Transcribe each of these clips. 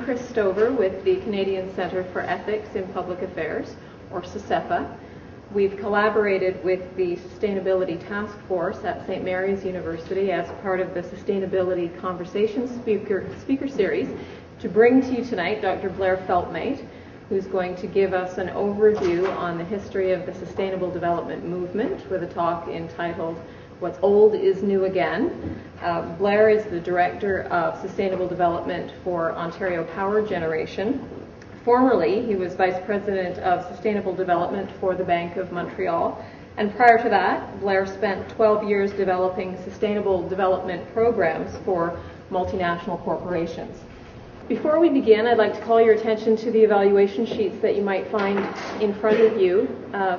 I'm Chris Stover with the Canadian Centre for Ethics in Public Affairs, or CCEPA. We've collaborated with the Sustainability Task Force at St. Mary's University as part of the Sustainability Conversation Speaker Series to bring to you tonight Dr. Blair Feltmate, who's going to give us an overview on the history of the Sustainable Development Movement with a talk entitled What's Old is New Again. Blair is the Director of Sustainable Development for Ontario Power Generation. Formerly, he was Vice President of Sustainable Development for the Bank of Montreal. And prior to that, Blair spent 12 years developing sustainable development programs for multinational corporations. Before we begin, I'd like to call your attention to the evaluation sheets that you might find in front of you.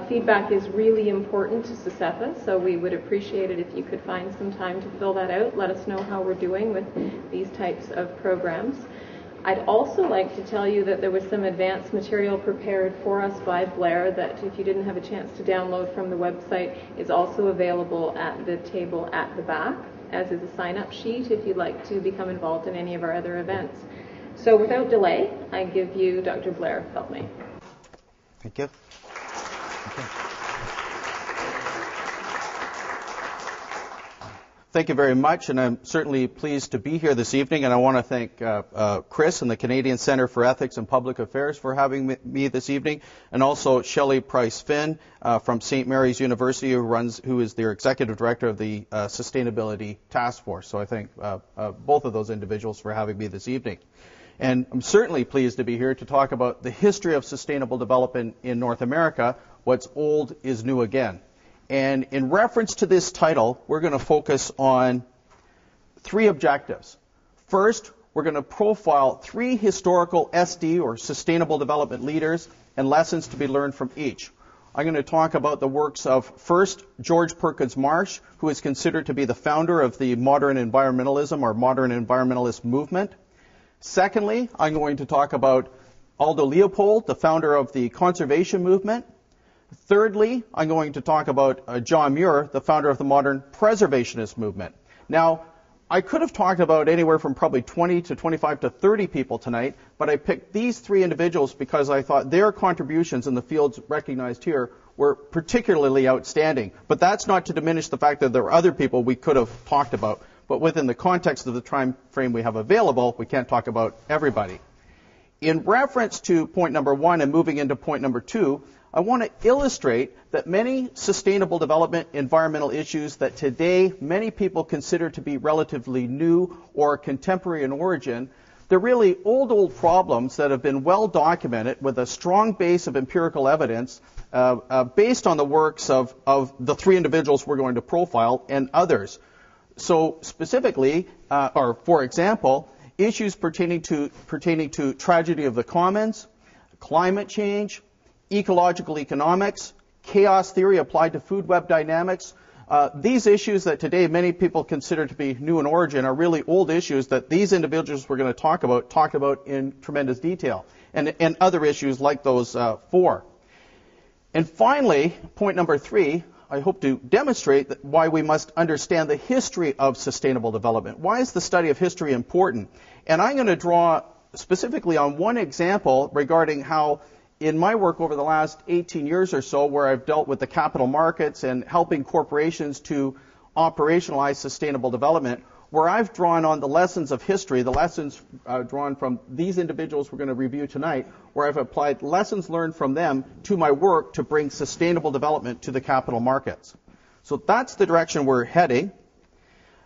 Feedback is really important to CCEPA, so we would appreciate it if you could find some time to fill that out. Let us know how we're doing with these types of programs. I'd also like to tell you that there was some advanced material prepared for us by Blair that, if you didn't have a chance to download from the website, is also available at the table at the back, as is a sign-up sheet if you'd like to become involved in any of our other events. So without delay, I give you Dr. Blair Feltmate. Thank you. Thank you very much, and I'm certainly pleased to be here this evening, and I want to thank Chris and the Canadian Centre for Ethics and Public Affairs for having me this evening, and also Shelley Price-Finn from St. Mary's University, who is their Executive Director of the Sustainability Task Force. So I thank both of those individuals for having me this evening. And I'm certainly pleased to be here to talk about the history of sustainable development in North America, What's Old is New Again. And in reference to this title, we're going to focus on three objectives. First, we're going to profile three historical SD, or Sustainable Development leaders, and lessons to be learned from each. I'm going to talk about the works of, first, George Perkins Marsh, who is considered to be the founder of the modern environmentalism or modern environmentalist movement. Secondly, I'm going to talk about Aldo Leopold, the founder of the conservation movement. Thirdly, I'm going to talk about John Muir, the founder of the modern preservationist movement. Now, I could have talked about anywhere from probably 20 to 25 to 30 people tonight, but I picked these three individuals because I thought their contributions in the fields recognized here were particularly outstanding. But that's not to diminish the fact that there are other people we could have talked about. But within the context of the time frame we have available, we can't talk about everybody. In reference to point number one and moving into point number two, I want to illustrate that many sustainable development environmental issues that today many people consider to be relatively new or contemporary in origin, they're really old problems that have been well documented with a strong base of empirical evidence based on the works of the three individuals we're going to profile and others. So specifically, or for example, issues pertaining to tragedy of the commons, climate change, ecological economics, chaos theory applied to food web dynamics. These issues that today many people consider to be new in origin are really old issues that these individuals we're going to talk about in tremendous detail, and other issues like those four. And finally, point number three, I hope to demonstrate why we must understand the history of sustainable development. Why is the study of history important? And I'm going to draw specifically on one example regarding how, in my work over the last 18 years or so, where I've dealt with the capital markets and helping corporations to operationalize sustainable development, where I've drawn on the lessons of history, the lessons drawn from these individuals we're going to review tonight, where I've applied lessons learned from them to my work to bring sustainable development to the capital markets. So that's the direction we're heading.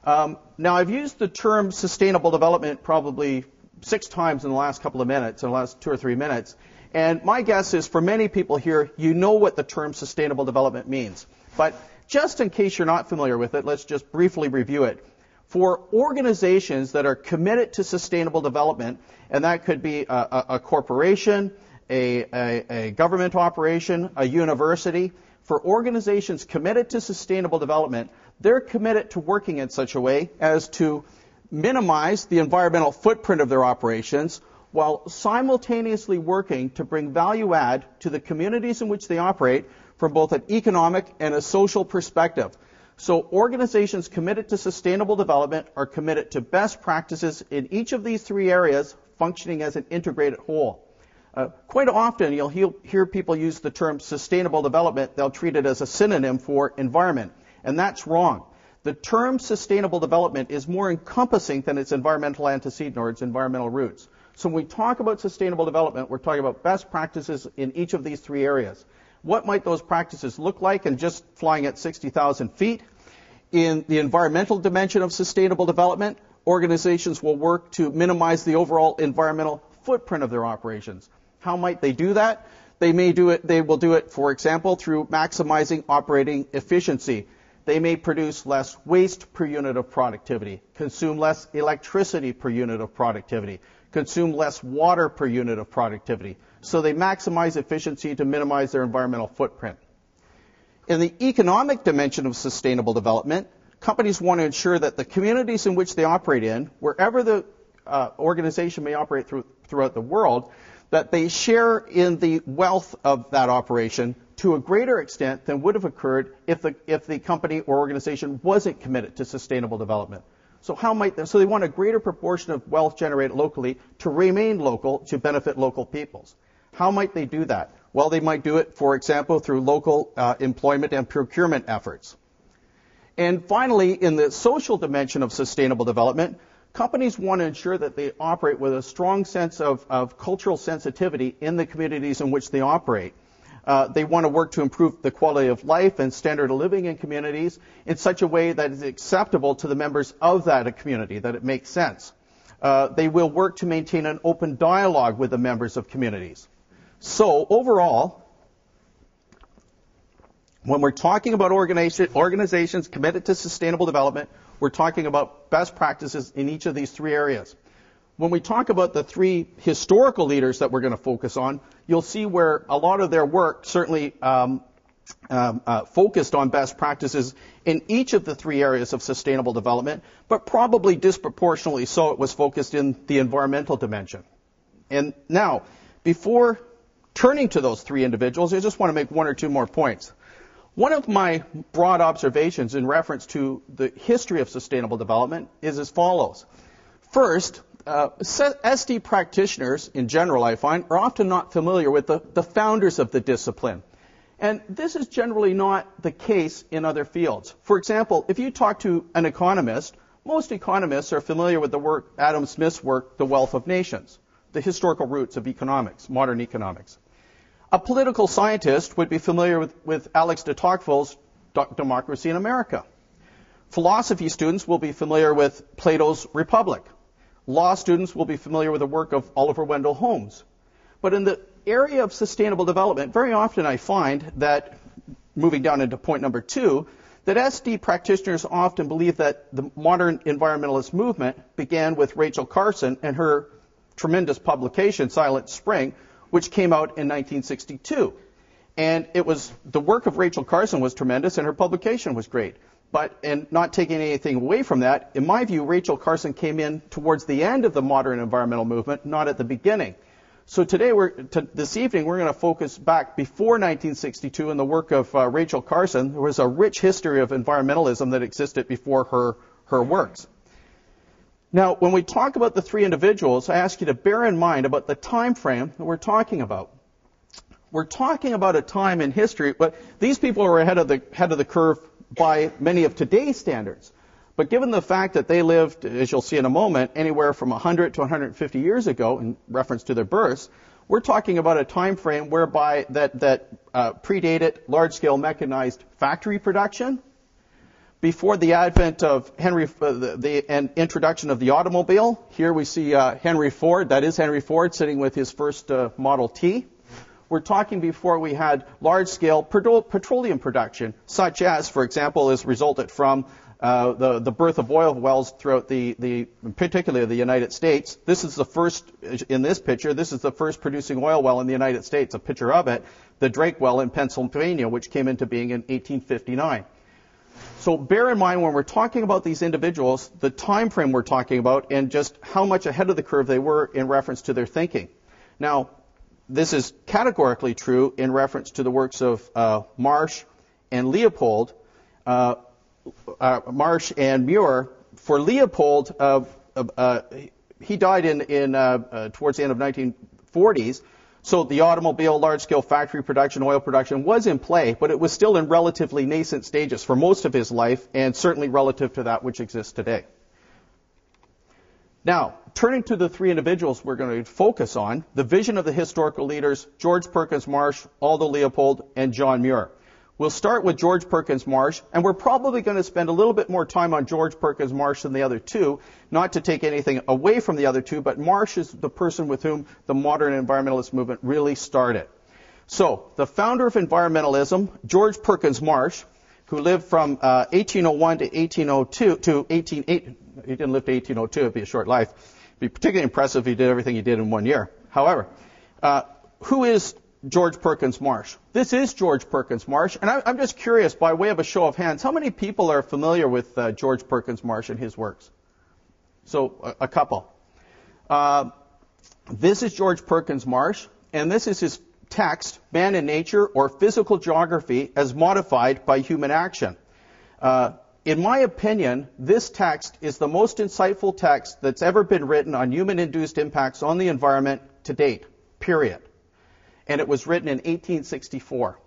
Now, I've used the term sustainable development probably 6 times in the last couple of minutes, in the last 2 or 3 minutes. And my guess is for many people here, you know what the term sustainable development means. But just in case you're not familiar with it, let's just briefly review it. For organizations that are committed to sustainable development, and that could be a corporation, a government operation, a university, for organizations committed to sustainable development, they're committed to working in such a way as to minimize the environmental footprint of their operations while simultaneously working to bring value add to the communities in which they operate from both an economic and a social perspective. So organizations committed to sustainable development are committed to best practices in each of these three areas functioning as an integrated whole. Quite often, you'll hear people use the term sustainable development. They'll treat it as a synonym for environment, and that's wrong. The term sustainable development is more encompassing than its environmental antecedent or its environmental roots. So when we talk about sustainable development, we're talking about best practices in each of these three areas. What might those practices look like? And just flying at 60,000 feet, in the environmental dimension of sustainable development, organizations will work to minimize the overall environmental footprint of their operations. How might they do that? They will do it, for example, through maximizing operating efficiency. They may produce less waste per unit of productivity, consume less electricity per unit of productivity, consume less water per unit of productivity. So they maximize efficiency to minimize their environmental footprint. In the economic dimension of sustainable development, companies want to ensure that the communities in which they operate in, wherever the organization may operate throughout the world, that they share in the wealth of that operation to a greater extent than would have occurred if the company or organization wasn't committed to sustainable development. So they want a greater proportion of wealth generated locally to remain local, to benefit local peoples. How might they do that? Well, they might do it, for example, through local employment and procurement efforts. And finally, in the social dimension of sustainable development, companies want to ensure that they operate with a strong sense of cultural sensitivity in the communities in which they operate. They want to work to improve the quality of life and standard of living in communities in such a way that is acceptable to the members of that community, that it makes sense. They will work to maintain an open dialogue with the members of communities. So overall, when we're talking about organizations committed to sustainable development, we're talking about best practices in each of these three areas. When we talk about the three historical leaders that we're going to focus on, you'll see where a lot of their work certainly focused on best practices in each of the three areas of sustainable development, but probably disproportionately so it was focused in the environmental dimension. And now, before turning to those three individuals, I just want to make one or two more points. One of my broad observations in reference to the history of sustainable development is as follows. First, SD practitioners, in general, I find, are often not familiar with the founders of the discipline. And this is generally not the case in other fields. For example, if you talk to an economist, most economists are familiar with the work, Adam Smith's work, The Wealth of Nations, the historical roots of economics, modern economics. A political scientist would be familiar with Alex de Tocqueville's Democracy in America. Philosophy students will be familiar with Plato's Republic. Law students will be familiar with the work of Oliver Wendell Holmes. But in the area of sustainable development, very often I find that, moving down into point number 2, that SD practitioners often believe that the modern environmentalist movement began with Rachel Carson and her tremendous publication, Silent Spring, which came out in 1962. And the work of Rachel Carson was tremendous and her publication was great. And not taking anything away from that, in my view, Rachel Carson came in towards the end of the modern environmental movement, not at the beginning. So this evening, we're going to focus back before 1962 in the work of Rachel Carson. There was a rich history of environmentalism that existed before her works. Now, when we talk about the three individuals, I ask you to bear in mind about the time frame that we're talking about. We're talking about a time in history, but these people are ahead of the curve by many of today's standards. But given the fact that they lived, as you'll see in a moment, anywhere from 100 to 150 years ago, in reference to their births, we're talking about a time frame whereby that predated large-scale mechanized factory production, before the advent of and introduction of the automobile. Here we see Henry Ford. That is Henry Ford sitting with his first Model T. We're talking before we had large-scale petroleum production, such as, for example, has resulted from the birth of oil wells throughout particularly the United States. This is the first, in this picture, this is the first producing oil well in the United States, a picture of it, the Drake well in Pennsylvania, which came into being in 1859. So bear in mind when we're talking about these individuals, the time frame we're talking about and just how much ahead of the curve they were in reference to their thinking. Now, this is categorically true in reference to the works of Marsh and Leopold, Marsh and Muir. For Leopold, he died towards the end of 1940s. So the automobile, large-scale factory production, oil production was in play, but it was still in relatively nascent stages for most of his life, and certainly relative to that which exists today. Now, turning to the three individuals we're going to focus on, the vision of the historical leaders, George Perkins Marsh, Aldo Leopold, and John Muir. We'll start with George Perkins Marsh, and we're probably going to spend a little bit more time on George Perkins Marsh than the other two, not to take anything away from the other two, but Marsh is the person with whom the modern environmentalist movement really started. So, the founder of environmentalism, George Perkins Marsh, who lived from 1801 to 1802 to 1880. He didn't live to 1802; it'd be a short life. It'd be particularly impressive if he did everything he did in 1 year. However, who is George Perkins Marsh? This is George Perkins Marsh, and I'm just curious, by way of a show of hands, how many people are familiar with George Perkins Marsh and his works? So, a couple. This is George Perkins Marsh, and this is his text, Man and Nature, or Physical Geography as Modified by Human Action. In my opinion, this text is the most insightful text that's ever been written on human-induced impacts on the environment to date, period. And it was written in 1864.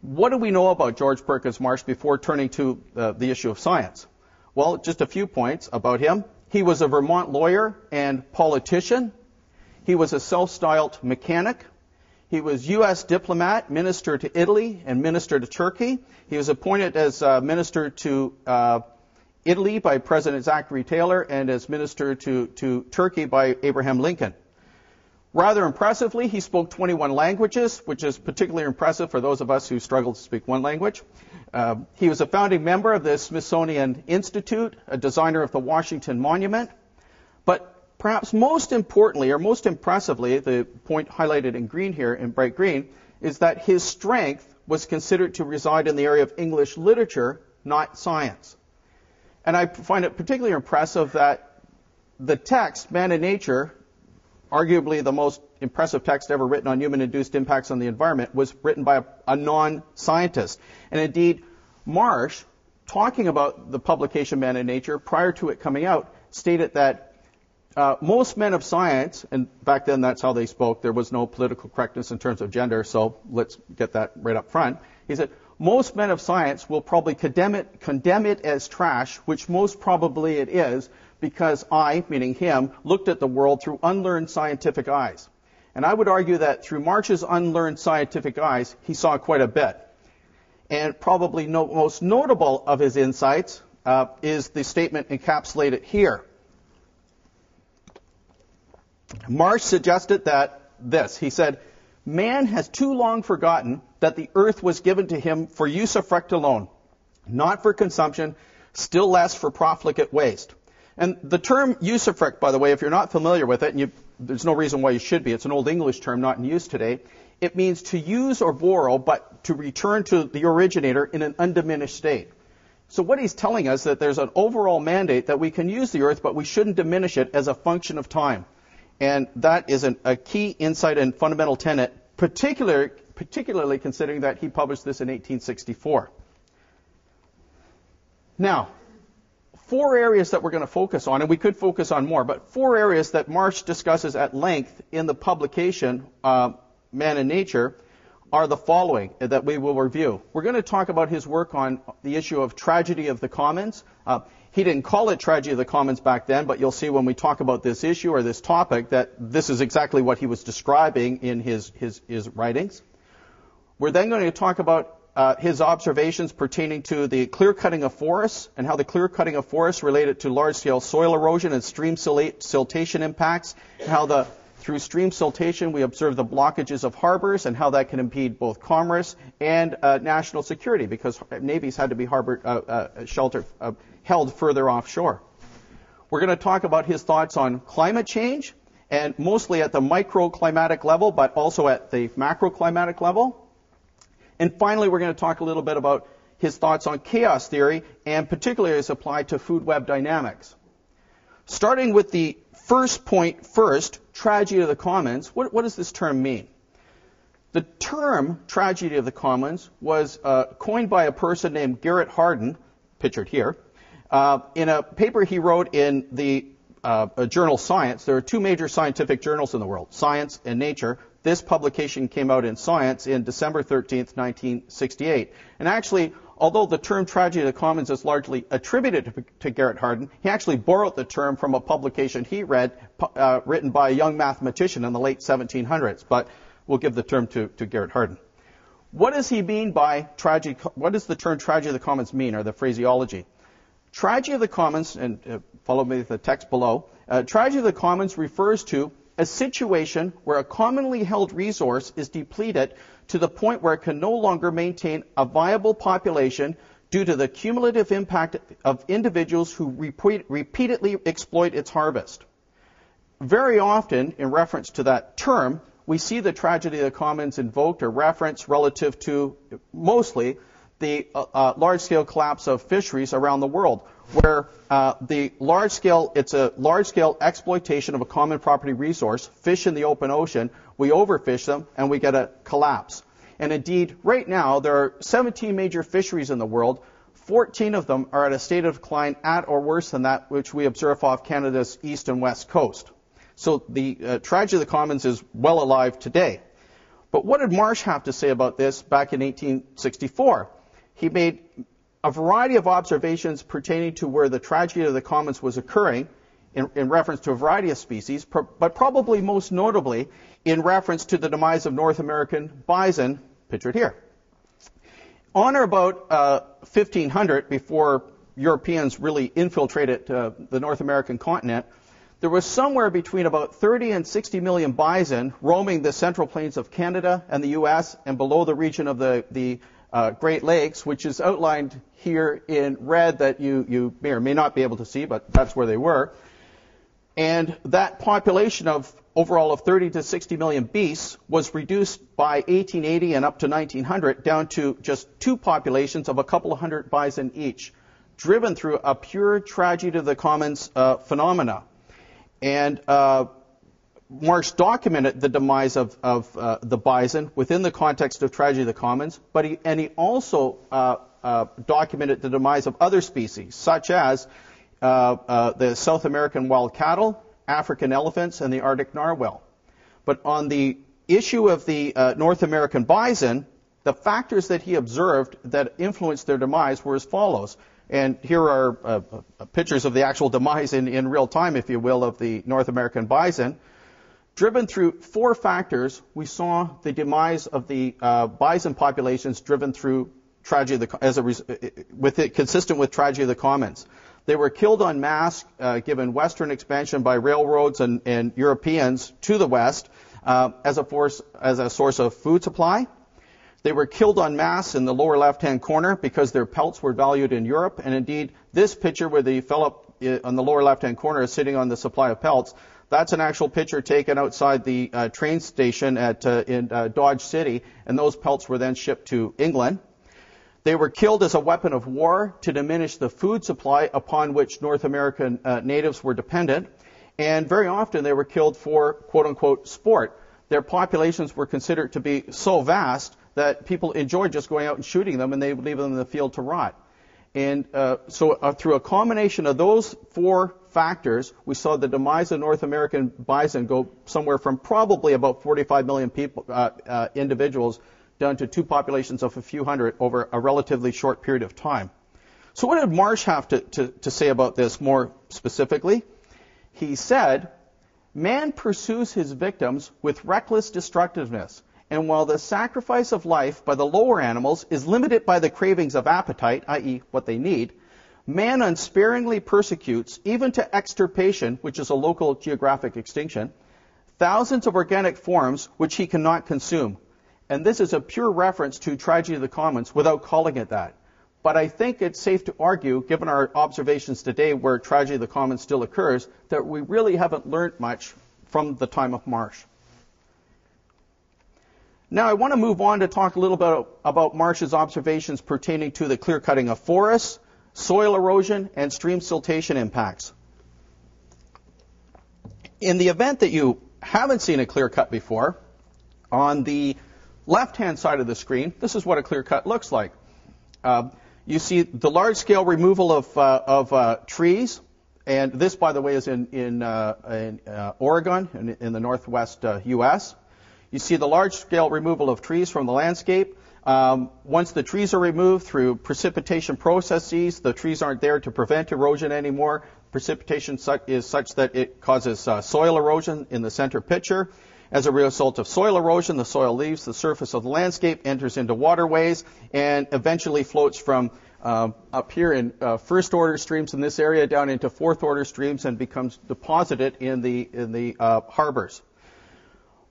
What do we know about George Perkins Marsh before turning to the issue of science? Well, just a few points about him. He was a Vermont lawyer and politician. He was a self-styled mechanic. He was U.S. diplomat, minister to Italy, and minister to Turkey. He was appointed as minister to Italy by President Zachary Taylor and as minister to Turkey by Abraham Lincoln. Rather impressively, he spoke 21 languages, which is particularly impressive for those of us who struggle to speak one language. He was a founding member of the Smithsonian Institute, a designer of the Washington Monument. But perhaps most importantly, or most impressively, the point highlighted in green here, in bright green, is that his strength was considered to reside in the area of English literature, not science. And I find it particularly impressive that the text, Man and Nature, arguably the most impressive text ever written on human-induced impacts on the environment, was written by a non-scientist. And indeed, Marsh, talking about the publication Man and Nature, prior to it coming out, stated that most men of science, and back then that's how they spoke, there was no political correctness in terms of gender, so let's get that right up front. He said, most men of science will probably condemn it as trash, which most probably it is, because I, meaning him, looked at the world through unlearned scientific eyes. And I would argue that through Marsh's unlearned scientific eyes, he saw quite a bit. And probably most notable of his insights is the statement encapsulated here. Marsh suggested that he said, man has too long forgotten that the earth was given to him for usufruct alone, not for consumption, still less for profligate waste. And the term usufruct, by the way, if you're not familiar with it, and there's no reason why you should be, it's an old English term not in use today, it means to use or borrow, but to return to the originator in an undiminished state. So what he's telling us that there's an overall mandate that we can use the earth, but we shouldn't diminish it as a function of time. And that is a key insight and fundamental tenet, particularly considering that he published this in 1864. Now, 4 areas that we're going to focus on, and we could focus on more, but 4 areas that Marsh discusses at length in the publication, Man and Nature, are the following that we will review. We're going to talk about his work on the issue of tragedy of the commons. He didn't call it tragedy of the commons back then, but you'll see when we talk about this issue or this topic that this is exactly what he was describing in his writings. We're then going to talk about his observations pertaining to the clear-cutting of forests and how the clear-cutting of forests related to large-scale soil erosion and stream siltation impacts, and how through stream siltation we observe the blockages of harbors and how that can impede both commerce and national security because navies had to be held further offshore. We're going to talk about his thoughts on climate change, and mostly at the microclimatic level, but also at the macroclimatic level. And finally, we're going to talk a little bit about his thoughts on chaos theory, and particularly as applied to food web dynamics. Starting with the first point first, tragedy of the commons, what does this term mean? The term tragedy of the commons was coined by a person named Garrett Hardin, pictured here, In a paper he wrote in the journal Science, there are two major scientific journals in the world, Science and Nature. This publication came out in Science in December 13th, 1968. And actually, although the term tragedy of the commons is largely attributed to Garrett Hardin, he actually borrowed the term from a publication he read, written by a young mathematician in the late 1700s. But we'll give the term to Garrett Hardin. What does he mean by tragedy? What does the term tragedy of the commons mean, or the phraseology? Tragedy of the commons, and follow me with the text below, tragedy of the commons refers to a situation where a commonly held resource is depleted to the point where it can no longer maintain a viable population due to the cumulative impact of individuals who repeatedly exploit its harvest. Very often, in reference to that term, we see the tragedy of the commons invoked or referenced relative to mostly the large-scale collapse of fisheries around the world, where it's a large-scale exploitation of a common property resource, fish in the open ocean, we overfish them, and we get a collapse. And indeed, right now, there are 17 major fisheries in the world. 14 of them are at a state of decline at or worse than that which we observe off Canada's east and west coast. So the tragedy of the commons is well alive today. But what did Marsh have to say about this back in 1864? He made a variety of observations pertaining to where the tragedy of the commons was occurring in reference to a variety of species, but probably most notably in reference to the demise of North American bison, pictured here. On or about 1500, before Europeans really infiltrated the North American continent, there was somewhere between about 30 and 60 million bison roaming the central plains of Canada and the U.S. and below the region of the Great Lakes, which is outlined here in red that you may or may not be able to see, but that's where they were. And that population of overall of 30 to 60 million beasts was reduced by 1880 and up to 1900 down to just two populations of a couple of hundred bison each, driven through a pure tragedy of the commons phenomena. And Marsh documented the demise of the bison within the context of tragedy of the commons, but he also documented the demise of other species, such as the South American wild cattle, African elephants, and the Arctic narwhal. But on the issue of the North American bison, the factors that he observed that influenced their demise were as follows. And here are pictures of the actual demise in real time, if you will, of the North American bison. Driven through four factors, we saw the demise of the bison populations driven through tragedy consistent with tragedy of the commons. They were killed en masse, given Western expansion by railroads and Europeans to the West as a source of food supply. They were killed en masse in the lower left-hand corner because their pelts were valued in Europe. And indeed, this picture where the fellow on the lower left-hand corner is sitting on the supply of pelts, that's an actual picture taken outside the train station in Dodge City, and those pelts were then shipped to England. They were killed as a weapon of war to diminish the food supply upon which North American natives were dependent. And very often they were killed for, quote-unquote, sport. Their populations were considered to be so vast that people enjoyed just going out and shooting them, and they would leave them in the field to rot. And so through a combination of those four factors, we saw the demise of North American bison go somewhere from probably about 45 million people, individuals down to two populations of a few hundred over a relatively short period of time. So what did Marsh have to say about this more specifically? He said, man pursues his victims with reckless destructiveness, and while the sacrifice of life by the lower animals is limited by the cravings of appetite, i.e. what they need, man unsparingly persecutes, even to extirpation, which is a local geographic extinction, thousands of organic forms which he cannot consume. And this is a pure reference to tragedy of the commons without calling it that. But I think it's safe to argue, given our observations today where tragedy of the commons still occurs, that we really haven't learned much from the time of Marsh. Now I want to move on to talk a little bit about Marsh's observations pertaining to the clear-cutting of forests, soil erosion, and stream siltation impacts. In the event that you haven't seen a clear cut before, on the left-hand side of the screen, this is what a clear cut looks like. You see the large-scale removal of trees, and this, by the way, is in Oregon, in the northwest U.S. You see the large-scale removal of trees from the landscape. Once the trees are removed through precipitation processes, the trees aren't there to prevent erosion anymore. Precipitation is such that it causes soil erosion in the center picture. As a result of soil erosion, the soil leaves the surface of the landscape, enters into waterways, and eventually floats from up here in first-order streams in this area down into fourth-order streams and becomes deposited in the harbors.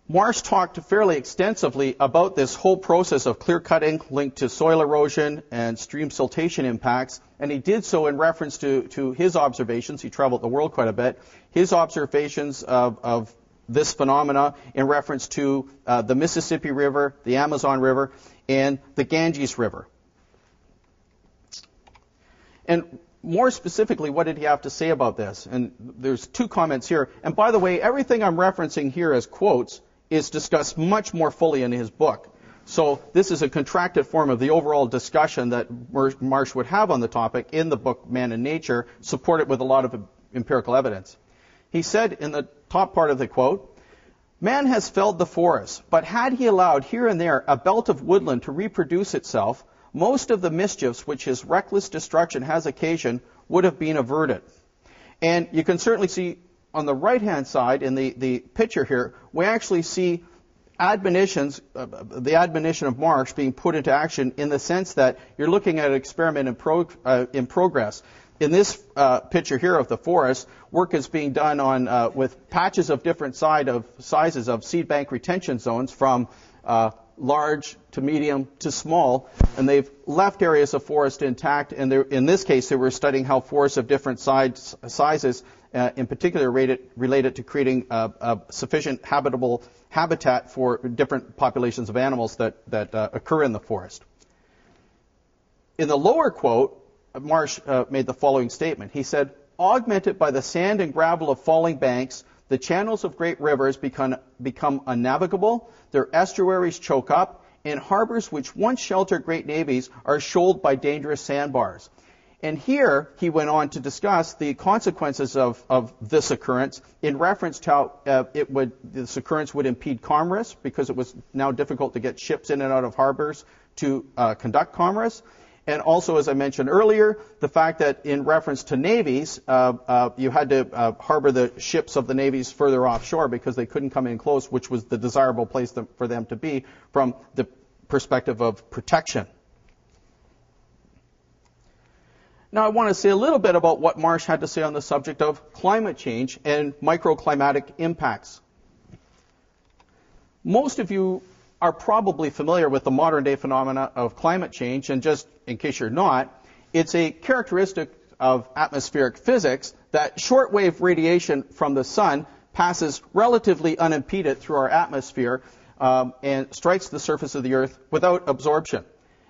Marsh talked fairly extensively about this whole process of clear cutting linked to soil erosion and stream siltation impacts, and he did so in reference to his observations. He traveled the world quite a bit. His observations of this phenomena in reference to the Mississippi River, the Amazon River, and the Ganges River. And more specifically, what did he have to say about this? And there's two comments here. And by the way, everything I'm referencing here as quotes is discussed much more fully in his book. So this is a contracted form of the overall discussion that Marsh would have on the topic in the book Man and Nature, supported with a lot of empirical evidence. He said in the top part of the quote, "Man has felled the forest, but had he allowed here and there a belt of woodland to reproduce itself, most of the mischiefs which his reckless destruction has occasioned would have been averted." And you can certainly see on the right-hand side in the picture here, we actually see admonitions, the admonition of Marsh being put into action in the sense that you're looking at an experiment in progress. In this picture here of the forest, work is being done on with patches of different sizes of seed bank retention zones from large to medium to small, and they've left areas of forest intact, and in this case they were studying how forests of different sizes in particular related to creating sufficient habitable habitat for different populations of animals that occur in the forest. In the lower quote, Marsh made the following statement. He said, "Augmented by the sand and gravel of falling banks, the channels of great rivers become unnavigable, their estuaries choke up, and harbors which once sheltered great navies are shoaled by dangerous sandbars." And here he went on to discuss the consequences of this occurrence in reference to how this occurrence would impede commerce, because it was now difficult to get ships in and out of harbors to conduct commerce. And also, as I mentioned earlier, the fact that in reference to navies, you had to harbor the ships of the navies further offshore because they couldn't come in close, which was the desirable place for them to be from the perspective of protection. Now, I want to say a little bit about what Marsh had to say on the subject of climate change and microclimatic impacts. Most of you are probably familiar with the modern-day phenomena of climate change, and just in case you're not, it's a characteristic of atmospheric physics that shortwave radiation from the sun passes relatively unimpeded through our atmosphere and strikes the surface of the Earth without absorption.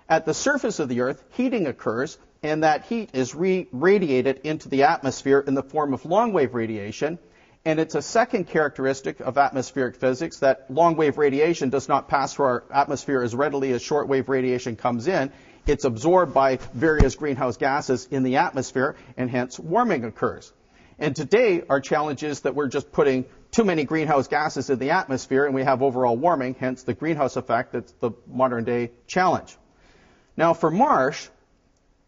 At the surface of the Earth, heating occurs, and that heat is radiated into the atmosphere in the form of long-wave radiation. And it's a second characteristic of atmospheric physics that long-wave radiation does not pass through our atmosphere as readily as short-wave radiation comes in. It's absorbed by various greenhouse gases in the atmosphere, and hence warming occurs. And today, our challenge is that we're just putting too many greenhouse gases in the atmosphere, and we have overall warming, hence the greenhouse effect. That's the modern-day challenge. Now, for Marsh,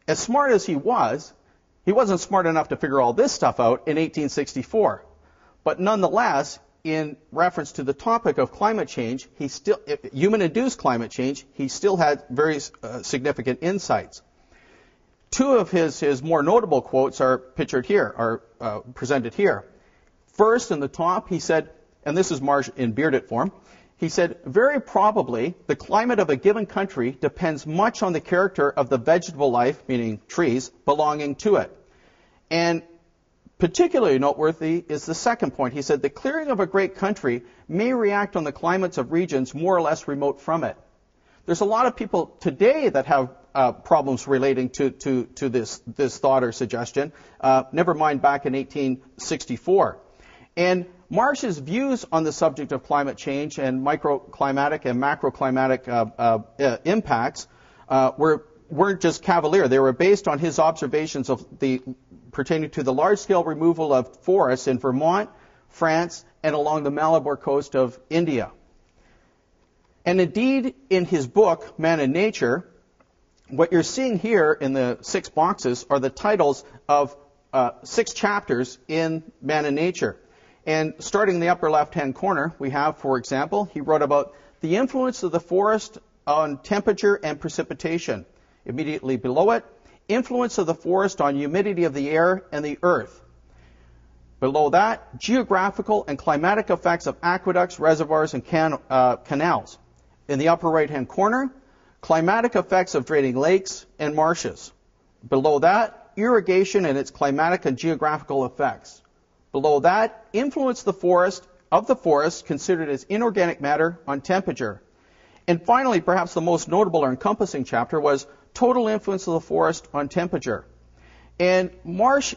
as smart as he wasn't smart enough to figure all this stuff out in 1864. But nonetheless, in reference to the topic of climate change, human-induced climate change, he still had very significant insights. Two of his more notable quotes are pictured here, are presented here. First, in the top, he said, and this is Marsh in bearded form, he said, "Very probably the climate of a given country depends much on the character of the vegetable life," meaning trees, "belonging to it." And particularly noteworthy is the second point. He said, "The clearing of a great country may react on the climates of regions more or less remote from it." There's a lot of people today that have problems relating to this thought or suggestion, never mind back in 1864. And Marsh's views on the subject of climate change and microclimatic and macroclimatic impacts were weren't just cavalier. They were based on his observations pertaining to the large-scale removal of forests in Vermont, France, and along the Malabar coast of India. And indeed, in his book, Man and Nature, what you're seeing here in the 6 boxes are the titles of 6 chapters in Man and Nature. And starting in the upper left-hand corner, we have, for example, he wrote about the influence of the forest on temperature and precipitation. Immediately below it, influence of the forest on humidity of the air and the earth. Below that, geographical and climatic effects of aqueducts, reservoirs, and canals. In the upper right-hand corner, climatic effects of draining lakes and marshes. Below that, irrigation and its climatic and geographical effects. Below that, influence of the forest considered as inorganic matter on temperature. And finally, perhaps the most notable or encompassing chapter was total influence of the forest on temperature. And Marsh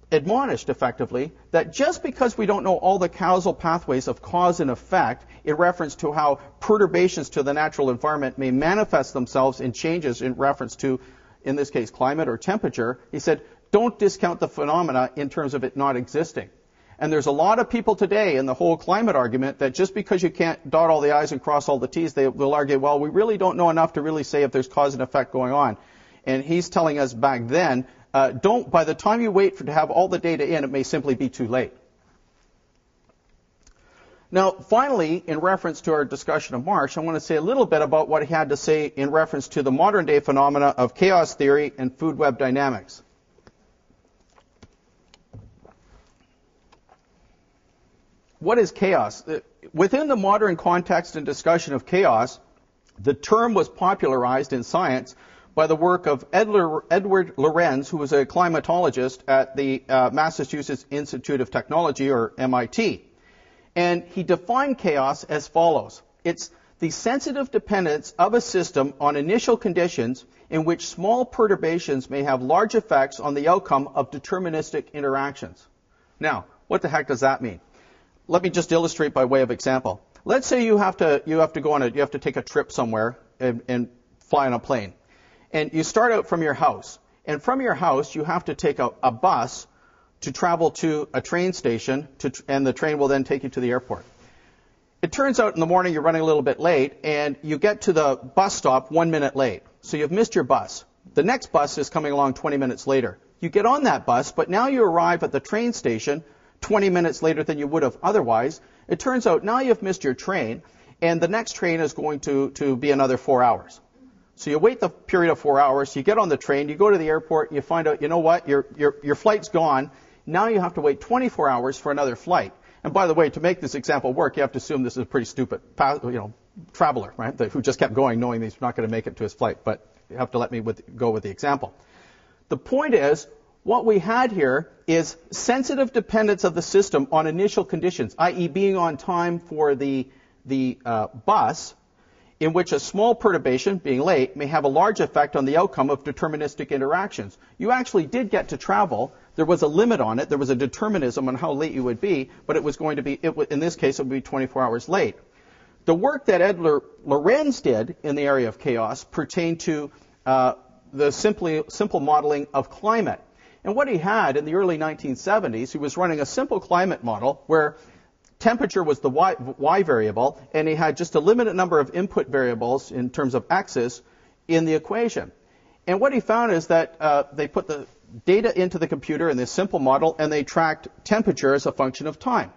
admonished effectively that just because we don't know all the causal pathways of cause and effect in reference to how perturbations to the natural environment may manifest themselves in changes in reference to, in this case, climate or temperature, he said, don't discount the phenomena in terms of it not existing. And there's a lot of people today in the whole climate argument that just because you can't dot all the I's and cross all the T's, they will argue, well, we really don't know enough to really say if there's cause and effect going on. And he's telling us back then, by the time you wait to have all the data in, it may simply be too late. Now, finally, in reference to our discussion of Marsh, I want to say a little bit about what he had to say in reference to the modern-day phenomena of chaos theory and food web dynamics. What is chaos? Within the modern context and discussion of chaos, the term was popularized in science by the work of Edward Lorenz, who was a climatologist at the Massachusetts Institute of Technology, or MIT. And he defined chaos as follows. It's the sensitive dependence of a system on initial conditions in which small perturbations may have large effects on the outcome of deterministic interactions. Now, what the heck does that mean? Let me just illustrate by way of example. Let's say you have to take a trip somewhere and fly on a plane. And you start out from your house. And from your house, you have to take a bus to travel to a train station, and the train will then take you to the airport. It turns out in the morning you're running a little bit late, and you get to the bus stop 1 minute late. So you've missed your bus. The next bus is coming along 20 minutes later. You get on that bus, but now you arrive at the train station 20 minutes later than you would have otherwise. It turns out now you've missed your train, and the next train is going to be another 4 hours. So you wait the period of 4 hours, you get on the train, you go to the airport, and you find out, you know what, your flight's gone. Now you have to wait 24 hours for another flight. And by the way, to make this example work, you have to assume this is a pretty stupid traveler, right, who just kept going knowing he's not going to make it to his flight. But you have to let me go with the example. The point is, what we had here is sensitive dependence of the system on initial conditions, i.e. being on time for the bus, in which a small perturbation, being late, may have a large effect on the outcome of deterministic interactions. You actually did get to travel. There was a limit on it. There was a determinism on how late you would be, but it was going to be, in this case, it would be 24 hours late. The work that Edward Lorenz did in the area of chaos pertained to the simple modeling of climate. And what he had in the early 1970s, he was running a simple climate model where temperature was the y variable, and he had just a limited number of input variables in terms of x's in the equation. And what he found is that they put the data into the computer in this simple model, and they tracked temperature as a function of time.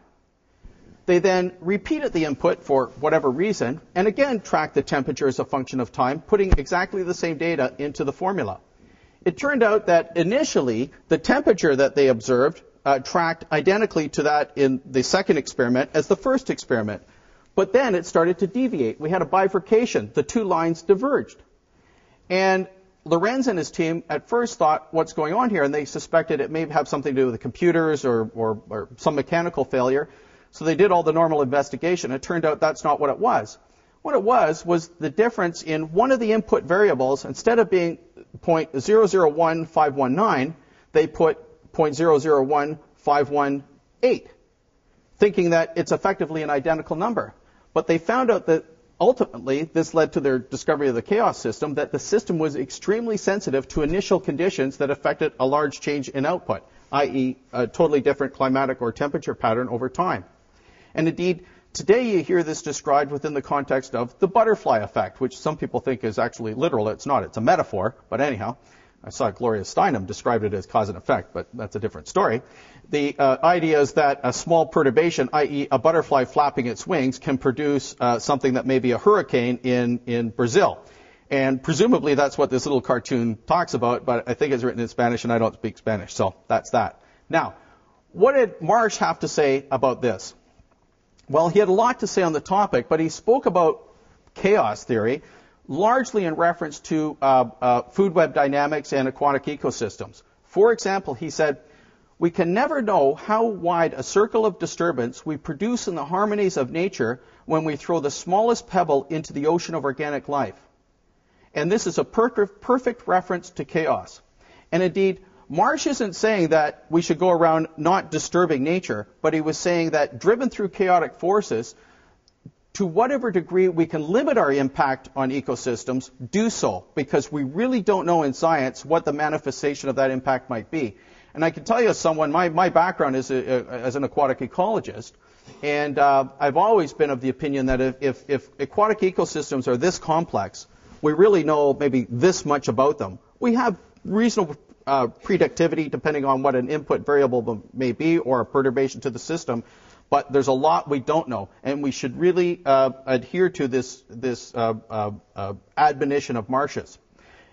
They then repeated the input for whatever reason, and again tracked the temperature as a function of time, putting exactly the same data into the formula. It turned out that initially, the temperature that they observed tracked identically to that in the second experiment as the first experiment. But then it started to deviate. We had a bifurcation. The two lines diverged. And Lorenz and his team at first thought, what's going on here? And they suspected it may have something to do with the computers or some mechanical failure. So they did all the normal investigation. It turned out that's not what it was. What it was the difference in one of the input variables. Instead of being 0.001519, they put 0.001518, thinking that it's effectively an identical number. But they found out that ultimately, this led to their discovery of the chaos system, that the system was extremely sensitive to initial conditions that affected a large change in output, i.e. a totally different climatic or temperature pattern over time. And indeed, today you hear this described within the context of the butterfly effect, which some people think is actually literal. It's not. It's a metaphor. But anyhow, I saw Gloria Steinem described it as cause and effect, but that's a different story. The idea is that a small perturbation, i.e. a butterfly flapping its wings, can produce something that may be a hurricane in Brazil. And presumably that's what this little cartoon talks about, but I think it's written in Spanish and I don't speak Spanish, so that's that. Now, what did Marsh have to say about this? Well, he had a lot to say on the topic, but he spoke about chaos theory, largely in reference to food web dynamics and aquatic ecosystems. For example, he said, we can never know how wide a circle of disturbance we produce in the harmonies of nature when we throw the smallest pebble into the ocean of organic life. And this is a perfect reference to chaos. And indeed, Marsh isn't saying that we should go around not disturbing nature, but he was saying that driven through chaotic forces, to whatever degree we can limit our impact on ecosystems, do so, because we really don't know in science what the manifestation of that impact might be. And I can tell you as someone, my background is as an aquatic ecologist, and I've always been of the opinion that if aquatic ecosystems are this complex, we really know maybe this much about them. We have reasonable predictivity depending on what an input variable may be or a perturbation to the system, but there's a lot we don't know, and we should really adhere to this admonition of Marsh's.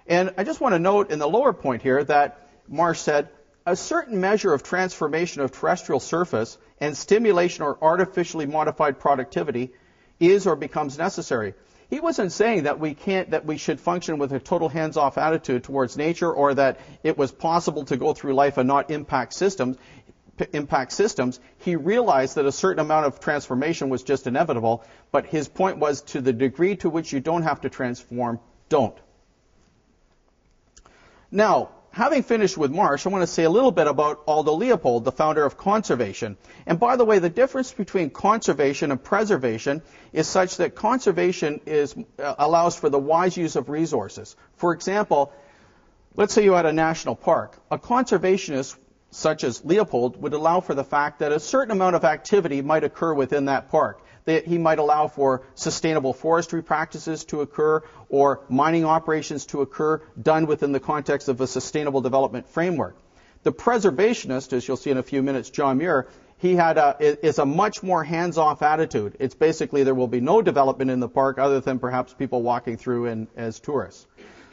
And I just want to note in the lower point here that Marsh said, a certain measure of transformation of terrestrial surface and stimulation or artificially modified productivity is or becomes necessary. He wasn't saying that we should function with a total hands-off attitude towards nature, or that it was possible to go through life and not impact systems. He realized that a certain amount of transformation was just inevitable, but his point was, to the degree to which you don't have to transform, don't. Now, having finished with Marsh, I want to say a little bit about Aldo Leopold, the founder of conservation. And by the way, the difference between conservation and preservation is such that conservation allows for the wise use of resources. For example, let's say you had a national park. A conservationist such as Leopold would allow for the fact that a certain amount of activity might occur within that park. That he might allow for sustainable forestry practices to occur or mining operations to occur done within the context of a sustainable development framework. The preservationist, as you'll see in a few minutes, John Muir, is a much more hands-off attitude. It's basically there will be no development in the park other than perhaps people walking through as tourists.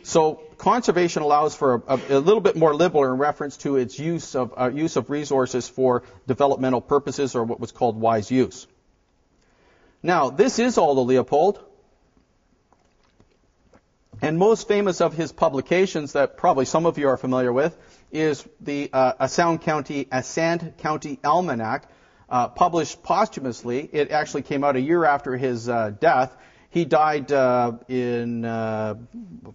So conservation allows for a little bit more liberal in reference to its use of resources for developmental purposes, or what was called wise use. Now, this is Aldo Leopold, and most famous of his publications that probably some of you are familiar with is the Asand County Almanac, published posthumously. It actually came out a year after his death. He died in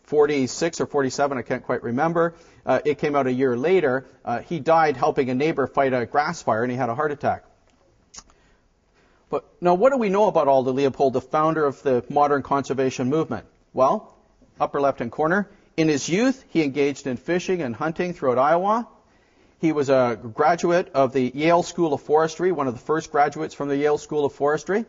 46 or 47, I can't quite remember. It came out a year later. He died helping a neighbor fight a grass fire, and he had a heart attack. But now, what do we know about Aldo Leopold, the founder of the modern conservation movement? Well, upper left-hand corner, in his youth, he engaged in fishing and hunting throughout Iowa. He was a graduate of the Yale School of Forestry, one of the first graduates from the Yale School of Forestry.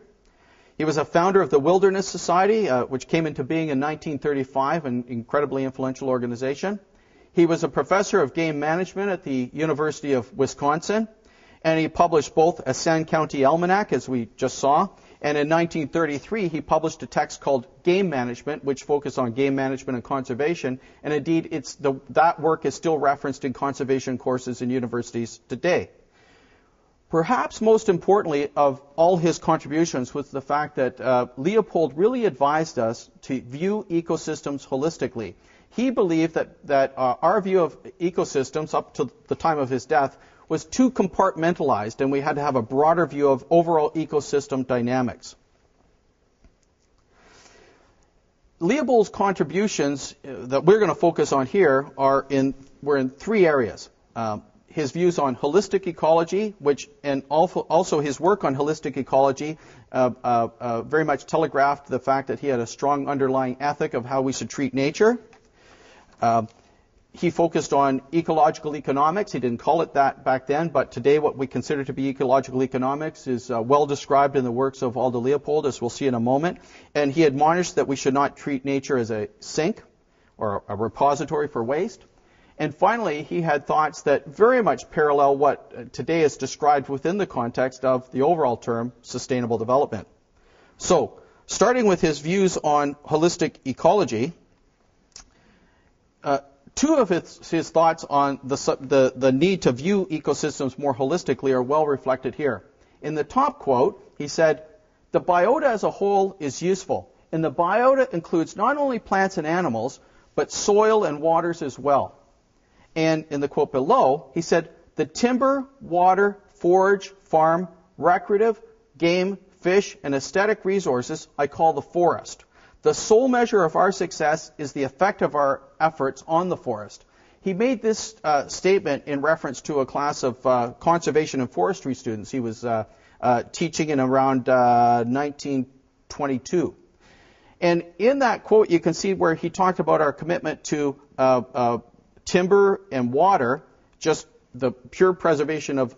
He was a founder of the Wilderness Society, which came into being in 1935, an incredibly influential organization. He was a professor of game management at the University of Wisconsin. And he published both Asand County Almanac, as we just saw, and in 1933 he published a text called Game Management, which focused on game management and conservation. And indeed, that work is still referenced in conservation courses in universities today. Perhaps most importantly of all his contributions was the fact that Leopold really advised us to view ecosystems holistically. He believed that our view of ecosystems up to the time of his death was too compartmentalized, and we had to have a broader view of overall ecosystem dynamics. Leopold's contributions that we're going to focus on here were in three areas. his views on holistic ecology, and also his work on holistic ecology very much telegraphed the fact that he had a strong underlying ethic of how we should treat nature. He focused on ecological economics. He didn't call it that back then, but today what we consider to be ecological economics is well described in the works of Aldo Leopold, as we'll see in a moment. And he admonished that we should not treat nature as a sink or a repository for waste. And finally, he had thoughts that very much parallel what today is described within the context of the overall term sustainable development. So, starting with his views on holistic ecology, two of his thoughts on the need to view ecosystems more holistically are well reflected here. In the top quote, he said, "The biota as a whole is useful, and the biota includes not only plants and animals, but soil and waters as well." And in the quote below, he said, "The timber, water, forage, farm, recreative, game, fish, and aesthetic resources I call the forest. The sole measure of our success is the effect of our efforts on the forest." He made this statement in reference to a class of conservation and forestry students he was teaching in around 1922. And in that quote, you can see where he talked about our commitment to timber and water, just the pure preservation of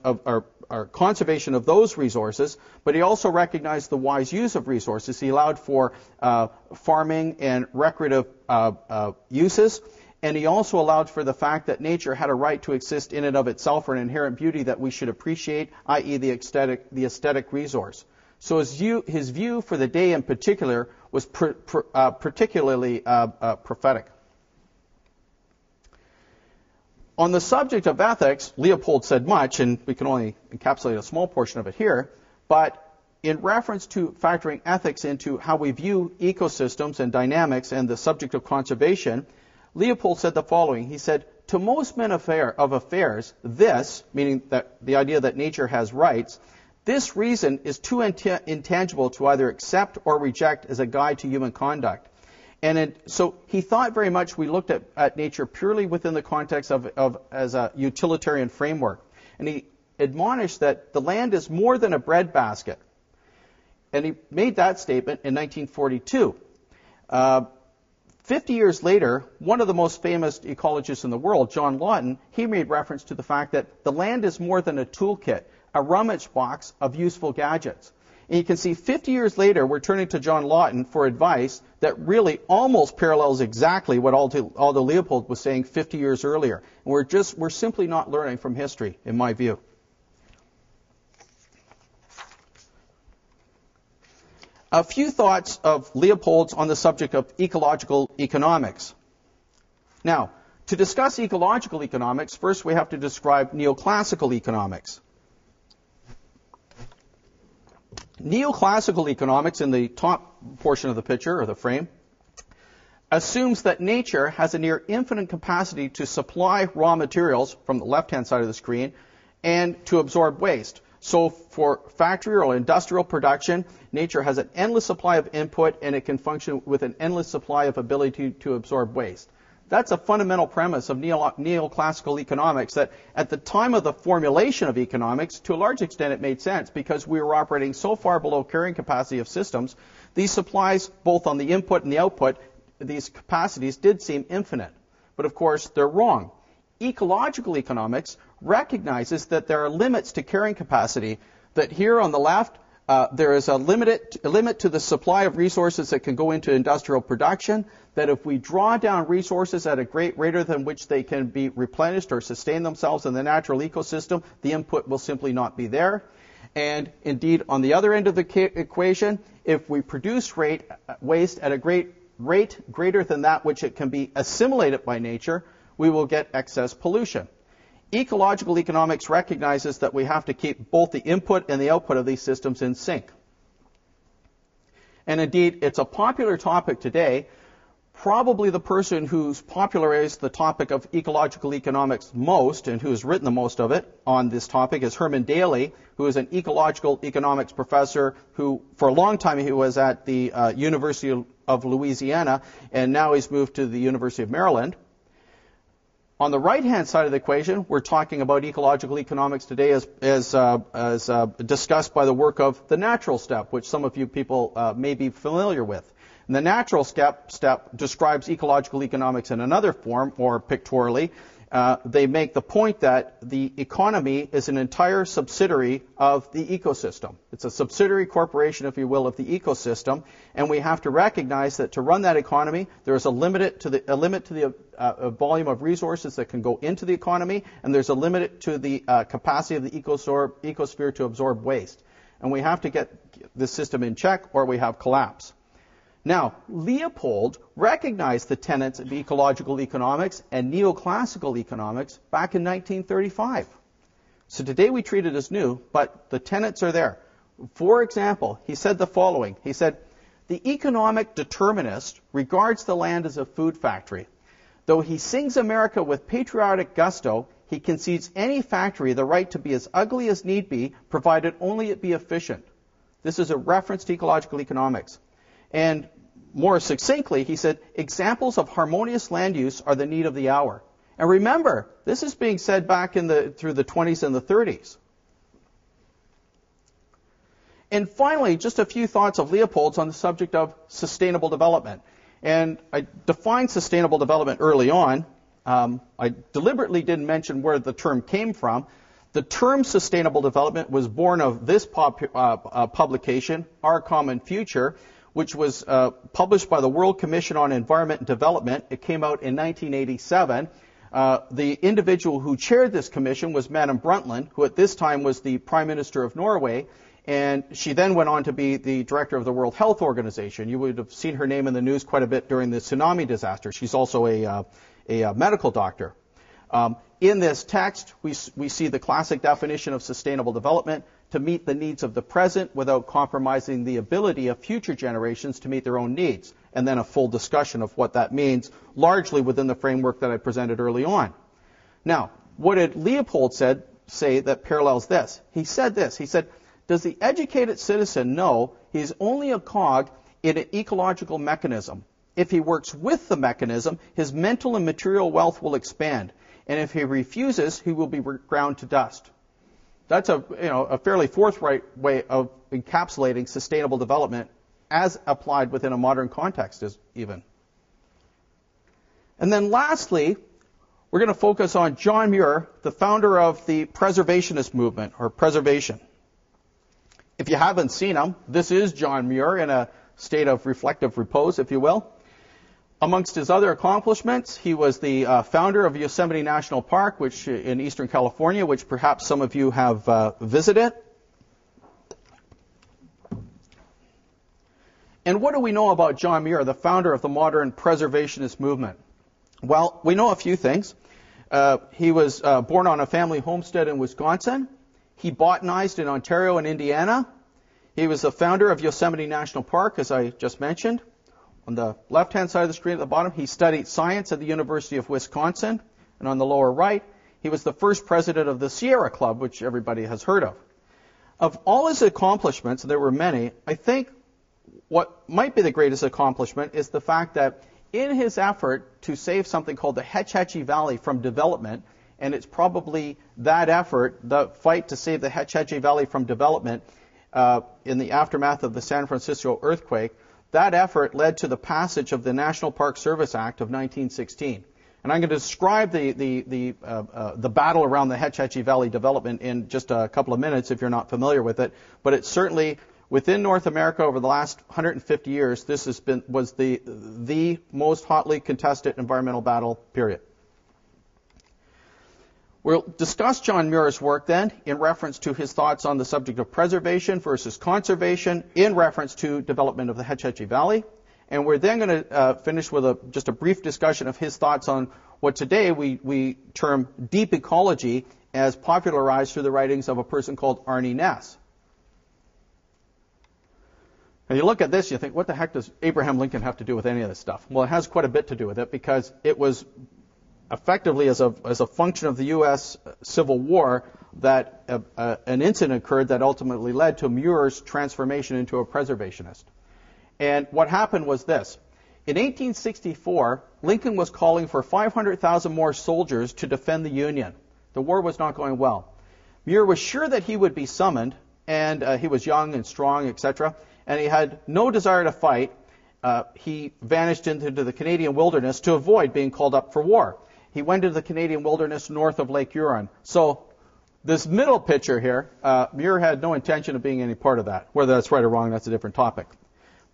our conservation of those resources, but he also recognized the wise use of resources. He allowed for farming and recreative uses, and he also allowed for the fact that nature had a right to exist in and of itself for an inherent beauty that we should appreciate, i.e. the aesthetic resource. So his view for the day in particular was particularly prophetic. On the subject of ethics, Leopold said much, and we can only encapsulate a small portion of it here, but in reference to factoring ethics into how we view ecosystems and dynamics and the subject of conservation, Leopold said the following. He said, "To most men of affairs, this," meaning that the idea that nature has rights, "this reason is too intangible to either accept or reject as a guide to human conduct." And so he thought very much we looked at nature purely within the context of as a utilitarian framework. And he admonished that the land is more than a breadbasket. And he made that statement in 1942. 50 years later, one of the most famous ecologists in the world, John Lawton, he made reference to the fact that the land is more than a toolkit, a rummage box of useful gadgets. And you can see 50 years later, we're turning to John Lawton for advice that really almost parallels exactly what Aldo Leopold was saying 50 years earlier. And we're simply not learning from history, in my view. A few thoughts of Leopold's on the subject of ecological economics. Now, to discuss ecological economics, first we have to describe neoclassical economics. Neoclassical economics, in the top portion of the picture, or the frame, assumes that nature has a near infinite capacity to supply raw materials from the left-hand side of the screen and to absorb waste. So for factory or industrial production, nature has an endless supply of input and it can function with an endless supply of ability to absorb waste. That's a fundamental premise of neoclassical economics, that at the time of the formulation of economics, to a large extent it made sense because we were operating so far below carrying capacity of systems. These supplies, both on the input and the output, these capacities did seem infinite. But of course, they're wrong. Ecological economics recognizes that there are limits to carrying capacity, that here on the left, there is a limit to the supply of resources that can go into industrial production, that if we draw down resources at a great rate than which they can be replenished or sustain themselves in the natural ecosystem, the input will simply not be there. And indeed, on the other end of the equation, if we produce waste at a great rate greater than that which it can be assimilated by nature, we will get excess pollution. Ecological economics recognizes that we have to keep both the input and the output of these systems in sync. And indeed, it's a popular topic today. Probably the person who's popularized the topic of ecological economics most and who's written the most of it on this topic is Herman Daly, who is an ecological economics professor who, for a long time, he was at the University of Louisiana, and now he's moved to the University of Maryland. On the right-hand side of the equation, we're talking about ecological economics today as discussed by the work of the natural step, which some of you people may be familiar with. And the natural step describes ecological economics in another form, or pictorially. They make the point that the economy is an entire subsidiary of the ecosystem. It's a subsidiary corporation, if you will, of the ecosystem, and we have to recognize that to run that economy, there is a limit to the volume of resources that can go into the economy, and there's a limit to the capacity of the ecosphere to absorb waste. And we have to get the system in check, or we have collapse. Now, Leopold recognized the tenets of ecological economics and neoclassical economics back in 1935. So today we treat it as new, but the tenets are there. For example, he said the following. He said, "The economic determinist regards the land as a food factory. Though he sings America with patriotic gusto, he concedes any factory the right to be as ugly as need be, provided only it be efficient." This is a reference to ecological economics. And more succinctly, he said, examples of harmonious land use are the need of the hour. And remember, this is being said back through the 20s and the 30s. And finally, just a few thoughts of Leopold's on the subject of sustainable development. And I defined sustainable development early on. I deliberately didn't mention where the term came from. The term sustainable development was born of this publication, Our Common Future, which was published by the World Commission on Environment and Development. It came out in 1987. The individual who chaired this commission was Madame Brundtland, who at this time was the Prime Minister of Norway, and she then went on to be the director of the World Health Organization. You would have seen her name in the news quite a bit during the tsunami disaster. She's also a medical doctor. In this text, we see the classic definition of sustainable development: to meet the needs of the present without compromising the ability of future generations to meet their own needs, and then a full discussion of what that means, largely within the framework that I presented early on. Now, what did Leopold say that parallels this? He said this. He said, "Does the educated citizen know he is only a cog in an ecological mechanism? If he works with the mechanism, his mental and material wealth will expand, and if he refuses, he will be ground to dust." That's a fairly forthright way of encapsulating sustainable development as applied within a modern context even. And then lastly, we're going to focus on John Muir, the founder of the preservationist movement, or preservation. If you haven't seen him, this is John Muir in a state of reflective repose, if you will. Amongst his other accomplishments, he was the founder of Yosemite National Park, which in eastern California, which perhaps some of you have visited. And what do we know about John Muir, the founder of the modern preservationist movement? Well, we know a few things. He was born on a family homestead in Wisconsin. He botanized in Ontario and Indiana. He was the founder of Yosemite National Park, as I just mentioned. On the left-hand side of the screen at the bottom, he studied science at the University of Wisconsin. And on the lower right, he was the first president of the Sierra Club, which everybody has heard of. Of all his accomplishments, there were many, I think what might be the greatest accomplishment is the fact that in his effort to save something called the Hetch Hetchy Valley from development, and it's probably that effort, the fight to save the Hetch Hetchy Valley from development in the aftermath of the San Francisco earthquake, that effort led to the passage of the National Park Service Act of 1916. And I'm going to describe the battle around the Hetch Hetchy Valley development in just a couple of minutes if you're not familiar with it. But it's certainly, within North America over the last 150 years, this was the most hotly contested environmental battle, period. We'll discuss John Muir's work then in reference to his thoughts on the subject of preservation versus conservation in reference to development of the Hetch Hetchy Valley. And we're then going to finish with just a brief discussion of his thoughts on what today we term deep ecology, as popularized through the writings of a person called Arne Naess. And you look at this, you think, what the heck does Abraham Lincoln have to do with any of this stuff? Well, it has quite a bit to do with it, because it was effectively as a function of the U.S. Civil War that an incident occurred that ultimately led to Muir's transformation into a preservationist. And what happened was this. In 1864, Lincoln was calling for 500,000 more soldiers to defend the Union. The war was not going well. Muir was sure that he would be summoned, and he was young and strong, etc., and he had no desire to fight. He vanished into the Canadian wilderness to avoid being called up for war. He went into the Canadian wilderness north of Lake Huron. So this middle picture here, Muir had no intention of being any part of that. Whether that's right or wrong, that's a different topic.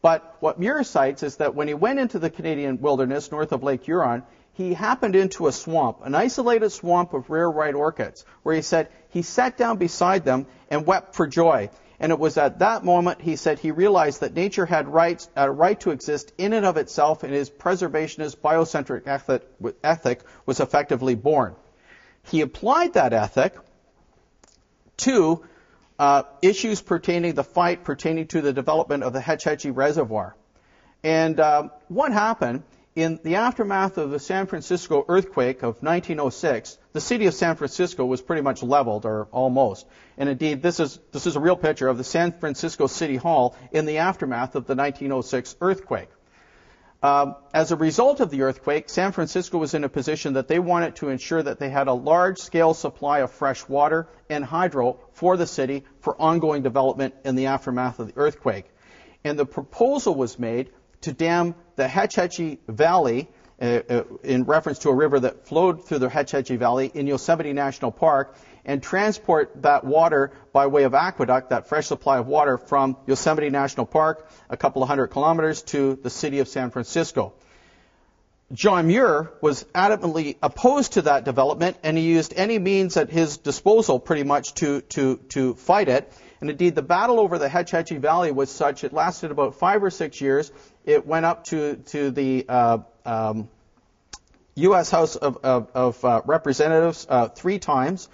But what Muir cites is that when he went into the Canadian wilderness north of Lake Huron, he happened into a swamp, an isolated swamp of rare white orchids, where he said he sat down beside them and wept for joy. And it was at that moment, he said, he realized that nature had a right to exist in and of itself, and his preservationist biocentric ethic was effectively born. He applied that ethic to issues pertaining to the development of the Hetch Hetchy Reservoir. And what happened in the aftermath of the San Francisco earthquake of 1906, the city of San Francisco was pretty much leveled, or almost. And indeed, this is a real picture of the San Francisco City Hall in the aftermath of the 1906 earthquake. As a result of the earthquake, San Francisco was in a position that they wanted to ensure that they had a large-scale supply of fresh water and hydro for the city for ongoing development in the aftermath of the earthquake. And the proposal was made to dam the Hetch Hetchy Valley, in reference to a river that flowed through the Hetch Hetchy Valley in Yosemite National Park, and transport that water by way of aqueduct, that fresh supply of water, from Yosemite National Park, a couple of hundred kilometers, to the city of San Francisco. John Muir was adamantly opposed to that development, and he used any means at his disposal pretty much to fight it. And indeed, the battle over the Hetch Hetchy Valley was such, it lasted about 5 or 6 years. It went up to the U.S. House of Representatives 3 times,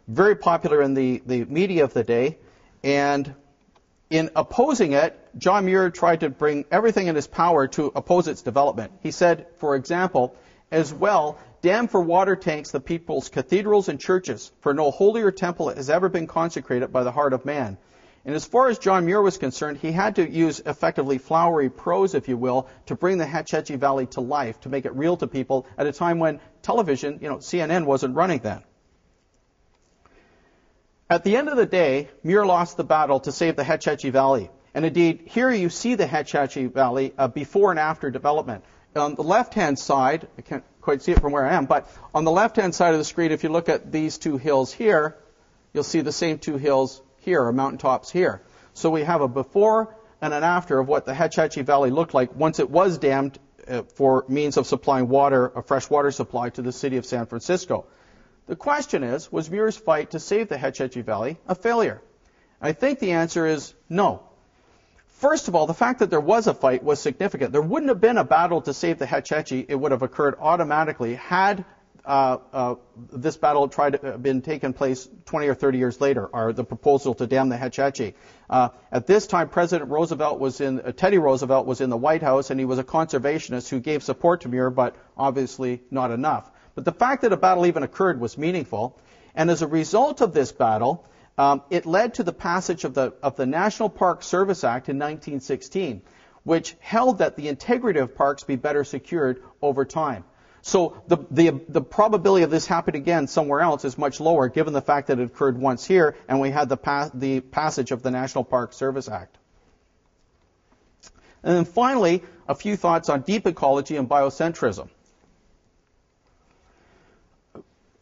very popular in the media of the day. And in opposing it, John Muir tried to bring everything in his power to oppose its development. He said, for example, as well, dam for water tanks the people's cathedrals and churches, for no holier temple has ever been consecrated by the heart of man. And as far as John Muir was concerned, he had to use effectively flowery prose, if you will, to bring the Hetch Hetchy Valley to life, to make it real to people at a time when television, CNN wasn't running then. At the end of the day, Muir lost the battle to save the Hetch Hetchy Valley. And indeed, here you see the Hetch Hetchy Valley before and after development. On the left-hand side, I can't quite see it from where I am, but on the left-hand side of the screen, if you look at these 2 hills here, you'll see the same 2 hills here, or mountaintops here. So we have a before and an after of what the Hetch Hetchy Valley looked like once it was dammed for means of supplying water, a fresh water supply to the city of San Francisco. The question is, was Muir's fight to save the Hetch Hetchy Valley a failure? I think the answer is no. First of all, the fact that there was a fight was significant. There wouldn't have been a battle to save the Hetch Hetchy. It would have occurred automatically had this battle been taken place 20 or 30 years later, or the proposal to dam the Hetch Hetchy. At this time, Teddy Roosevelt was in the White House, and he was a conservationist who gave support to Muir, but obviously not enough. But the fact that a battle even occurred was meaningful, and as a result of this battle, it led to the passage of the National Park Service Act in 1916, which held that the integrity of parks be better secured over time. So the probability of this happening again somewhere else is much lower, given the fact that it occurred once here, and we had the passage of the National Park Service Act. And then finally, a few thoughts on deep ecology and biocentrism.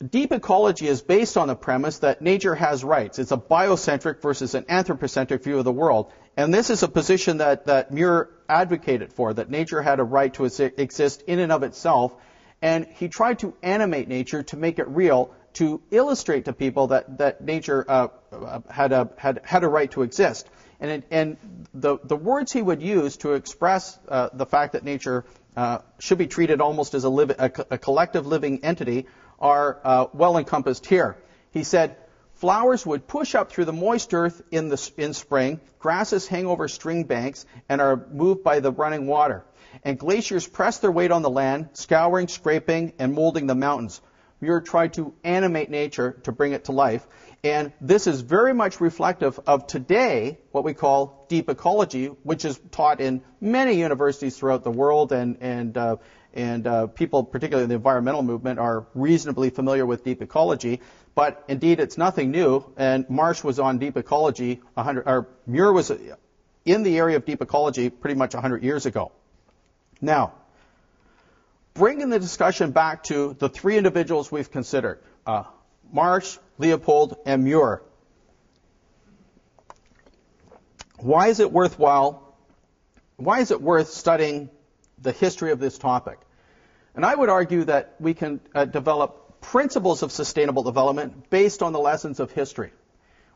Deep ecology is based on the premise that nature has rights. It's a biocentric versus an anthropocentric view of the world. And this is a position that Muir advocated for, that nature had a right to exist in and of itself. And he tried to animate nature to make it real, to illustrate to people that nature had a right to exist. And the words he would use to express the fact that nature should be treated almost as a collective living entity are well encompassed here. He said, flowers would push up through the moist earth in spring, grasses hang over stream banks and are moved by the running water, and glaciers press their weight on the land, scouring, scraping, and molding the mountains. Muir tried to animate nature to bring it to life, And this is very much reflective of today, what we call deep ecology, which is taught in many universities throughout the world, and people, particularly in the environmental movement, are reasonably familiar with deep ecology. But indeed, it's nothing new. And Marsh was on deep ecology, Muir was in the area of deep ecology pretty much 100 years ago. Now, bringing the discussion back to the three individuals we've considered, Marsh, Leopold, and Muir. Why is it worth studying the history of this topic? And I would argue that we can develop principles of sustainable development based on the lessons of history.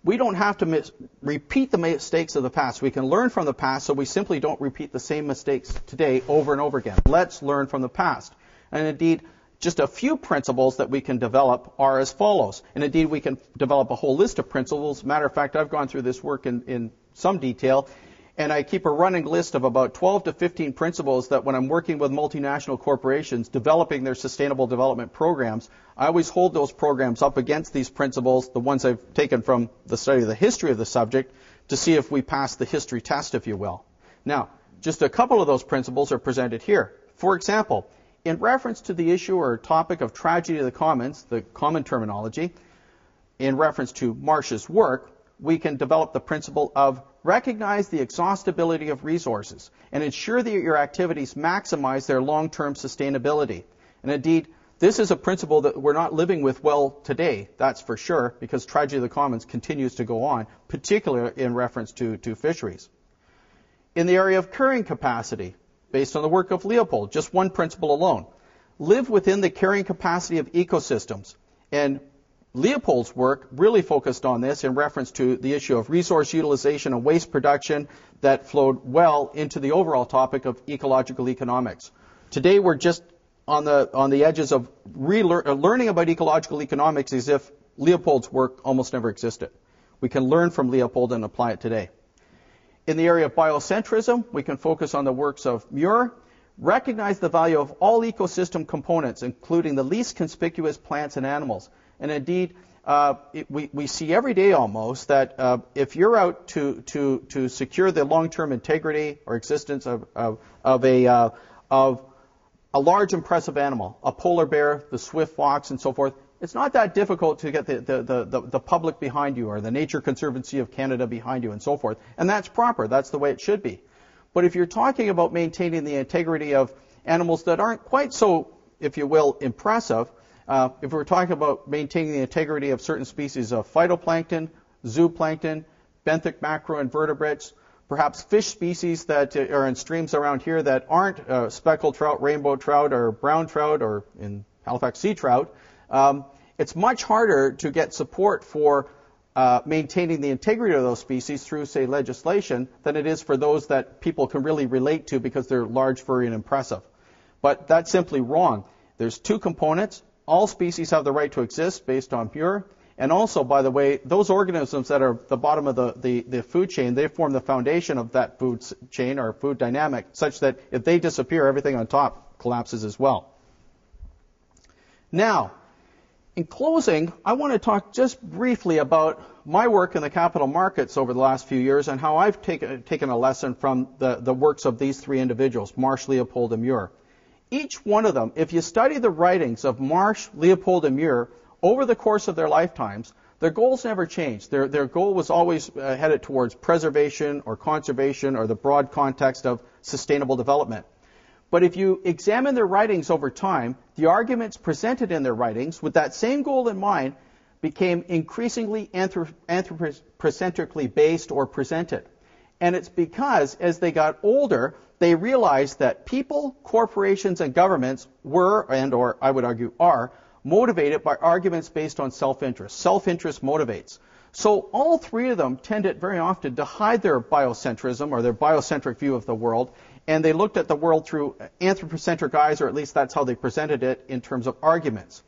We don't have to repeat the mistakes of the past. We can learn from the past, so we simply don't repeat the same mistakes today over and over again. Let's learn from the past. And indeed, just a few principles that we can develop are as follows. And indeed, we can develop a whole list of principles. Matter of fact, I've gone through this work in some detail, and I keep a running list of about 12 to 15 principles that when I'm working with multinational corporations developing their sustainable development programs, I always hold those programs up against these principles, the ones I've taken from the study of the history of the subject, to see if we pass the history test, if you will. Now, just a couple of those principles are presented here. For example, in reference to the issue or topic of tragedy of the commons, the common terminology, in reference to Marsh's work, we can develop the principle of recognize the exhaustibility of resources and ensure that your activities maximize their long-term sustainability. And indeed, this is a principle that we're not living with well today, that's for sure, because tragedy of the commons continues to go on, particularly in reference to fisheries. In the area of carrying capacity, based on the work of Leopold, just one principle alone, live within the carrying capacity of ecosystems. And Leopold's work really focused on this in reference to the issue of resource utilization and waste production that flowed well into the overall topic of ecological economics. Today we're just on the edges of learning about ecological economics as if Leopold's work almost never existed. We can learn from Leopold and apply it today. In the area of biocentrism, we can focus on the works of Muir, recognize the value of all ecosystem components, including the least conspicuous plants and animals. And indeed, we see every day almost that if you're out to secure the long-term integrity or existence of a large impressive animal, a polar bear, the swift fox, and so forth, it's not that difficult to get the public behind you or the Nature Conservancy of Canada behind you and so forth. And that's proper. That's the way it should be. But if you're talking about maintaining the integrity of animals that aren't quite so, if you will, impressive, if we're talking about maintaining the integrity of certain species of phytoplankton, zooplankton, benthic macroinvertebrates, perhaps fish species that are in streams around here that aren't speckled trout, rainbow trout, or brown trout, or in Halifax sea trout, it's much harder to get support for maintaining the integrity of those species through, say, legislation than it is for those that people can really relate to because they're large, furry, and impressive. But that's simply wrong. There's two components. All species have the right to exist based on Muir. And also, by the way, those organisms that are the bottom of the food chain, they form the foundation of that food chain or food dynamic, such that if they disappear, everything on top collapses as well. Now, in closing, I want to talk just briefly about my work in the capital markets over the last few years and how I've taken a lesson from the works of these three individuals, Marsh, Leopold, and Muir. Each one of them, if you study the writings of Marsh, Leopold, and Muir over the course of their lifetimes, their goals never changed. Their goal was always headed towards preservation or conservation or the broad context of sustainable development. But if you examine their writings over time, the arguments presented in their writings with that same goal in mind became increasingly anthropocentrically based or presented. And it's because, as they got older, they realized that people, corporations, and governments were, and or I would argue are, motivated by arguments based on self-interest. Self-interest motivates. So all three of them tended very often to hide their biocentrism or their biocentric view of the world, and they looked at the world through anthropocentric eyes, or at least that's how they presented it in terms of arguments.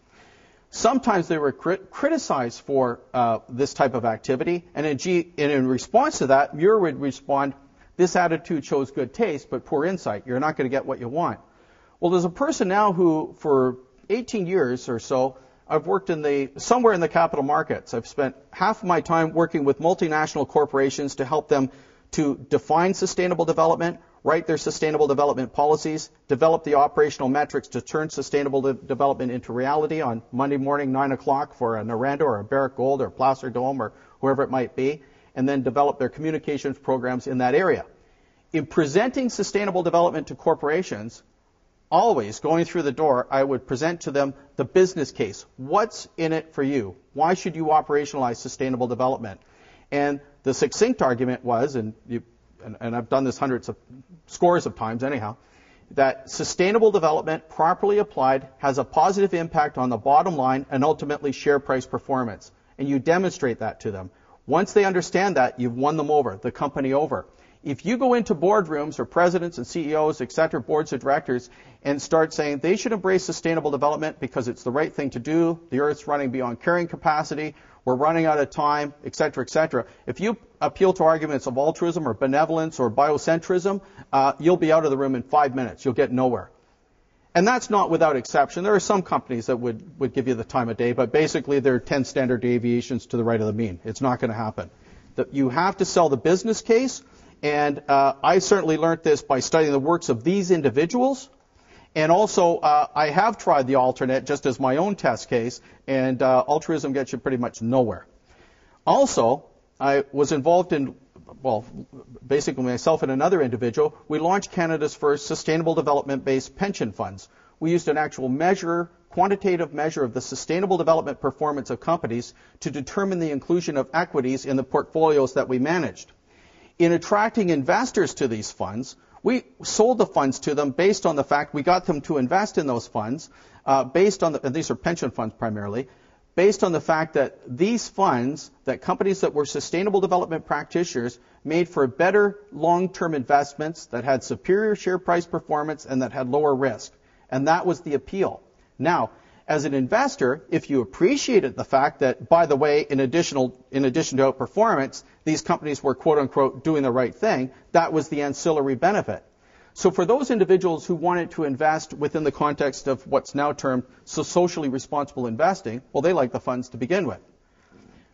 Sometimes they were criticized for this type of activity, and in response to that, Muir would respond, "This attitude shows good taste, but poor insight. You're not going to get what you want." Well, there's a person now who, for 18 years or so, I've worked somewhere in the capital markets. I've spent half of my time working with multinational corporations to help them to define sustainable development, write their sustainable development policies, develop the operational metrics to turn sustainable development into reality on Monday morning, 9 o'clock for a Noranda or a Barrick Gold or Placer Dome or whoever it might be, and then develop their communications programs in that area. In presenting sustainable development to corporations, always going through the door, I would present to them the business case. What's in it for you? Why should you operationalize sustainable development? And the succinct argument was, and I've done this scores of times anyhow, that sustainable development properly applied has a positive impact on the bottom line and ultimately share price performance. And you demonstrate that to them. Once they understand that, you've won them over, the company over. If you go into boardrooms or presidents and CEOs, etc., boards of directors, and start saying they should embrace sustainable development because it's the right thing to do, the Earth's running beyond carrying capacity, we're running out of time, etc., etc., if you appeal to arguments of altruism or benevolence or biocentrism, you'll be out of the room in 5 minutes. You'll get nowhere. And that's not without exception. There are some companies that would give you the time of day, but basically they're 10 standard deviations to the right of the mean. It's not going to happen. You have to sell the business case. And I certainly learned this by studying the works of these individuals. And also, I have tried the alternate just as my own test case, and altruism gets you pretty much nowhere. Also, I was involved in, basically myself and another individual, we launched Canada's first sustainable development-based pension funds. We used an actual quantitative measure of the sustainable development performance of companies to determine the inclusion of equities in the portfolios that we managed. In attracting investors to these funds, we sold the funds to them based on the fact we got them to invest in those funds, and these are pension funds primarily, based on the fact that these funds, that companies that were sustainable development practitioners, made for better long-term investments that had superior share price performance and that had lower risk. And that was the appeal. Now, as an investor, if you appreciated the fact that, by the way, in addition to outperformance, these companies were, quote-unquote, doing the right thing, that was the ancillary benefit. So for those individuals who wanted to invest within the context of what's now termed socially responsible investing, well, they liked the funds to begin with.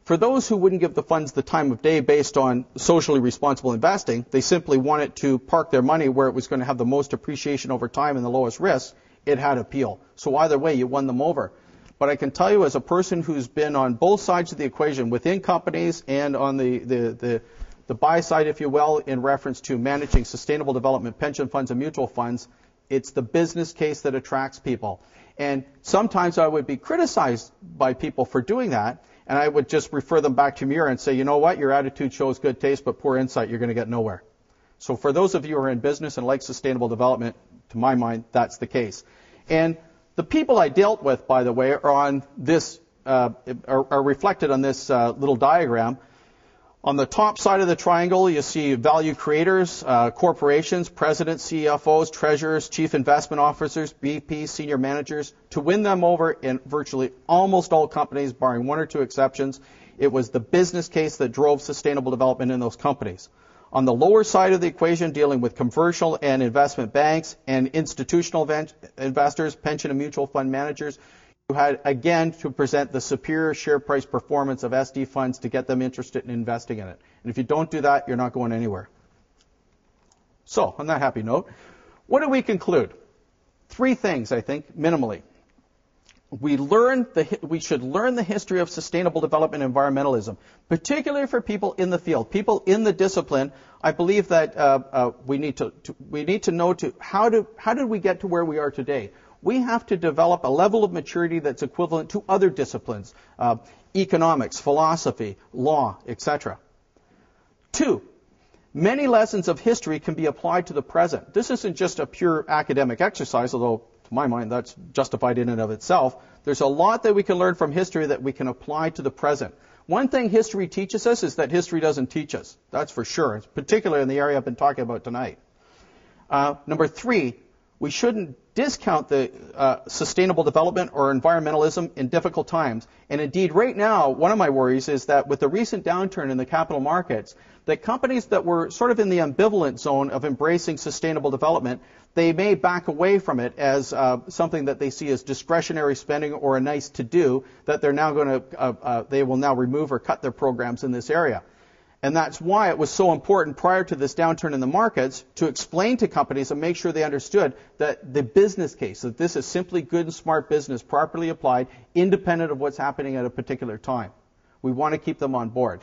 For those who wouldn't give the funds the time of day based on socially responsible investing, they simply wanted to park their money where it was going to have the most appreciation over time and the lowest risk, it had appeal. So either way, you won them over. But I can tell you, as a person who's been on both sides of the equation, within companies and on the buy side, if you will, in reference to managing sustainable development pension funds and mutual funds, it's the business case that attracts people. And sometimes I would be criticized by people for doing that, and I would just refer them back to Muir and say, you know what, your attitude shows good taste, but poor insight, you're going to get nowhere. So for those of you who are in business and like sustainable development, to my mind, that's the case. And the people I dealt with, by the way, are on this, are reflected on this little diagram. On the top side of the triangle, you see value creators, corporations, presidents, CFOs, treasurers, chief investment officers, VPs, senior managers. To win them over in virtually almost all companies, barring one or two exceptions, it was the business case that drove sustainable development in those companies. On the lower side of the equation, dealing with commercial and investment banks and institutional investors, pension and mutual fund managers, you had, again, to present the superior share price performance of SD funds to get them interested in investing in it. And if you don't do that, you're not going anywhere. So, on that happy note, what do we conclude? 3 things, I think, minimally. We should learn the history of sustainable development and environmentalism, particularly for people in the field, people in the discipline. I believe that we need to know how did we get to where we are today. We have to develop a level of maturity that's equivalent to other disciplines, economics, philosophy, law, etc. 2, many lessons of history can be applied to the present. This isn't just a pure academic exercise, although to my mind that's justified in and of itself. There's a lot that we can learn from history that we can apply to the present. One thing history teaches us is that history doesn't teach us. That's for sure, particularly in the area I've been talking about tonight. Number 3, we shouldn't discount the sustainable development or environmentalism in difficult times. And indeed, right now, one of my worries is that with the recent downturn in the capital markets, that companies that were sort of in the ambivalent zone of embracing sustainable development, they may back away from it as something that they see as discretionary spending or a nice to do, that they're now going to, they will now remove or cut their programs in this area. And that's why it was so important prior to this downturn in the markets to explain to companies and make sure they understood that the business case, that this is simply good and smart business properly applied, independent of what's happening at a particular time. We want to keep them on board.